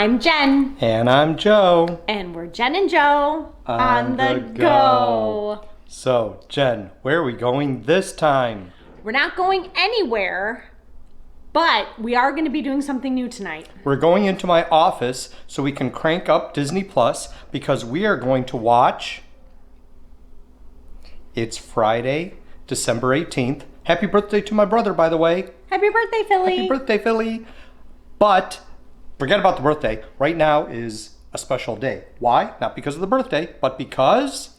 I'm Jen. And I'm Joe. And we're Jen and Joe on the go. So, Jen, where are we going this time? We're not going anywhere, but we are going to be doing something new tonight. We're going into my office so we can crank up Disney Plus because we are going to watch... It's Friday, December 18th. Happy birthday to my brother, by the way. Happy birthday, Philly. Happy birthday, Philly. But forget about the birthday. Right now is a special day. Why? Not because of the birthday, but because...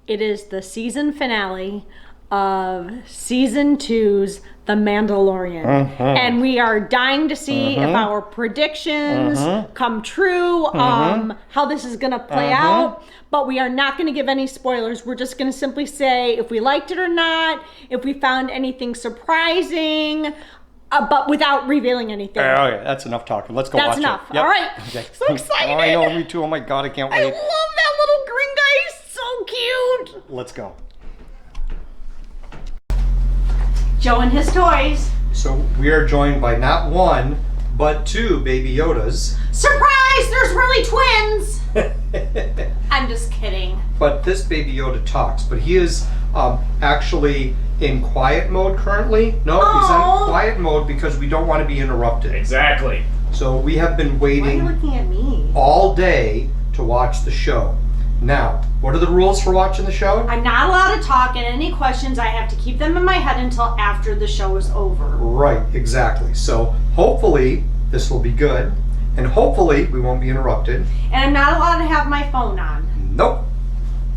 It is the season finale of Season 2's The Mandalorian. And we are dying to see if our predictions come true, how this is going to play out. But we are not going to give any spoilers. We're just going to simply say if we liked it or not, if we found anything surprising, but without revealing anything. Okay, that's enough talking. Let's go watch it. That's enough. Yep. All right. Okay. So excited. Oh, I know, me too. Oh my God, I can't wait. I love that little green guy. He's so cute. Let's go. Joe and his toys. So we are joined by not one, but two baby Yodas. Surprise! There's really twins. I'm just kidding. But this baby Yoda talks, but he is actually in quiet mode currently. No, he's on quiet mode because we don't want to be interrupted. Exactly. So we have been Why are you waiting looking at me? all day to watch the show. Now, what are the rules for watching the show? I'm not allowed to talk, and any questions I have to keep them in my head until after the show is over. Right, exactly. So hopefully this will be good, and hopefully we won't be interrupted. And I'm not allowed to have my phone on. Nope.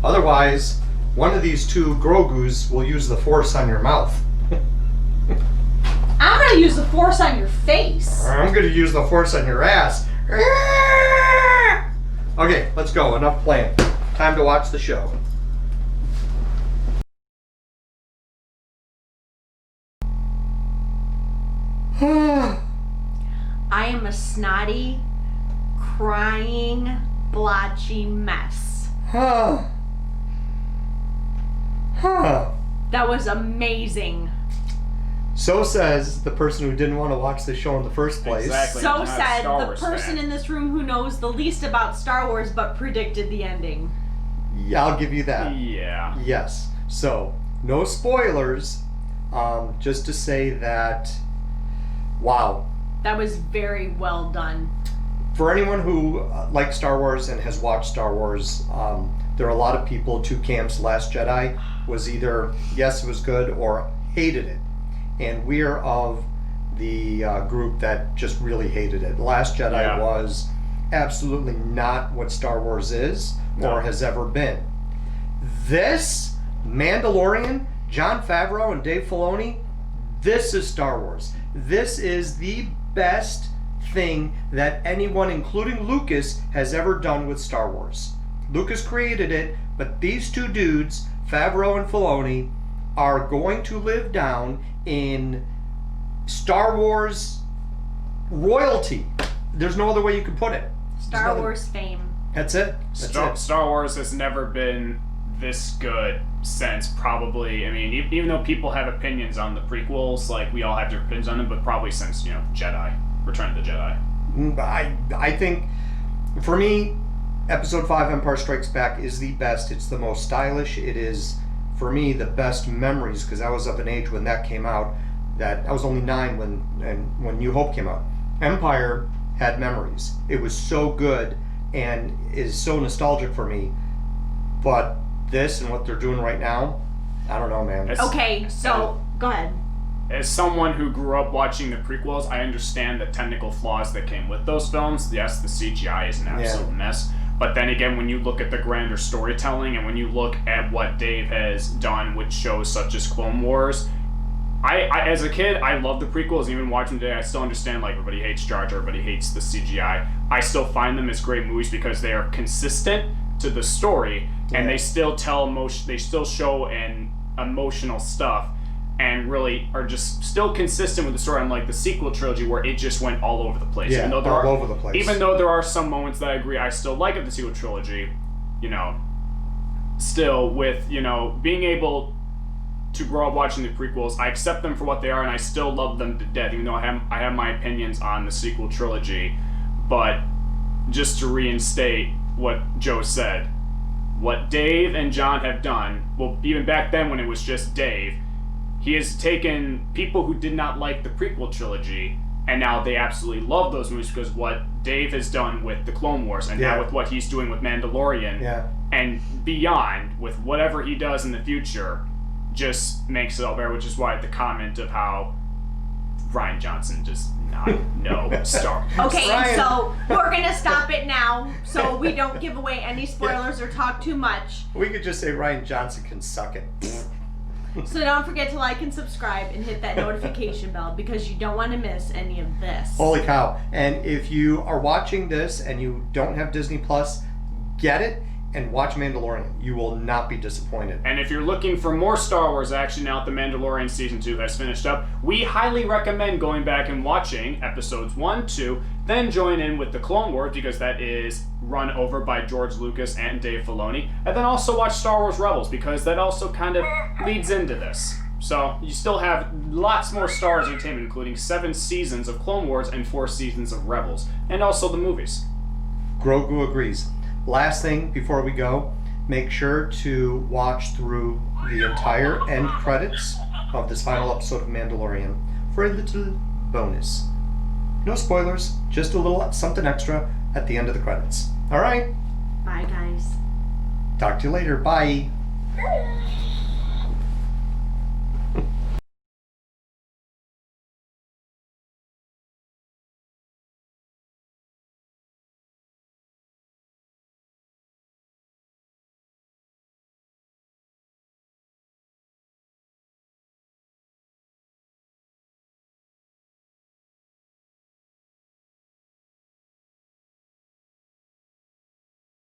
Otherwise, one of these two Grogus will use the force on your mouth. I'm gonna use the force on your face. I'm going to use the force on your ass. Okay, let's go. Enough playing. Time to watch the show. I am a snotty, crying, blotchy mess. Huh. That was amazing. So says the person who didn't want to watch the show in the first place. Exactly. So I'm not a said Star the Wars person fan. in this room who knows the least about Star Wars but predicted the ending. Yeah, I'll give you that. Yeah. Yes. So, no spoilers. Just to say that, wow. That was very well done. For anyone who likes Star Wars and has watched Star Wars, there are a lot of people, two camps. Last Jedi was either, yes, it was good, or hated it. And we're of the group that just really hated it. Last Jedi was absolutely not what Star Wars is or has ever been. This, Mandalorian, Jon Favreau and Dave Filoni, this is Star Wars. This is the best thing that anyone, including Lucas, has ever done with Star Wars. Lucas created it, but these two dudes, Favreau and Filoni, are going to live down in Star Wars royalty. There's no other way you could put it. Star Wars fame. That's it. Star Wars has never been this good since probably, I mean, even though people have opinions on the prequels, like we all have different opinions on them, but probably since, Jedi, Return of the Jedi. I think, for me, Episode 5, Empire Strikes Back is the best. It's the most stylish. It is, for me, the best memories, because I was of an age when that came out, that I was only 9 when New Hope came out. Empire had memories. It was so good and is so nostalgic for me. But this and what they're doing right now, I don't know, man. Okay, so go ahead. As someone who grew up watching the prequels, I understand the technical flaws that came with those films. Yes, the CGI is an absolute mess. But then again, when you look at the grander storytelling and when you look at what Dave has done with shows such as Clone Wars, I as a kid, I love the prequels. Even watching today, I still understand, like, everybody hates Jar Jar, everybody hates the CGI. I still find them as great movies because they are consistent to the story, and they still they still show an emotional stuff, and really are just still consistent with the story, unlike the sequel trilogy where it just went all over the place. Yeah, all over the place. Even though there are some moments that I agree I still like of the sequel trilogy, still with, being able to grow up watching the prequels, I accept them for what they are, and I still love them to death, even though I have my opinions on the sequel trilogy. But just to reinstate what Joe said, what Dave and John have done, well, even back then when it was just Dave, he has taken people who did not like the prequel trilogy, and now they absolutely love those movies because what Dave has done with the Clone Wars, and now with what he's doing with Mandalorian, and beyond, with whatever he does in the future, just makes it all better, which is why the comment of how Ryan Johnson does not know Star Wars. Okay, so we're going to stop it now so we don't give away any spoilers or talk too much. We could just say Ryan Johnson can suck it. So don't forget to like and subscribe and hit that notification bell because you don't want to miss any of this. Holy cow. And if you are watching this and you don't have Disney Plus, get it and watch Mandalorian. You will not be disappointed. And if you're looking for more Star Wars action now that The Mandalorian Season 2 has finished up, we highly recommend going back and watching episodes 1, 2, then join in with the Clone Wars because that is run over by George Lucas and Dave Filoni. And then also watch Star Wars Rebels because that also kind of leads into this. So you still have lots more Star Wars entertainment, including 7 seasons of Clone Wars and 4 seasons of Rebels. And also the movies. Grogu agrees. Last thing before we go, make sure to watch through the entire end credits of this final episode of Mandalorian for a little bonus. No spoilers, just a little something extra at the end of the credits. All right? Bye, guys. Talk to you later. Bye.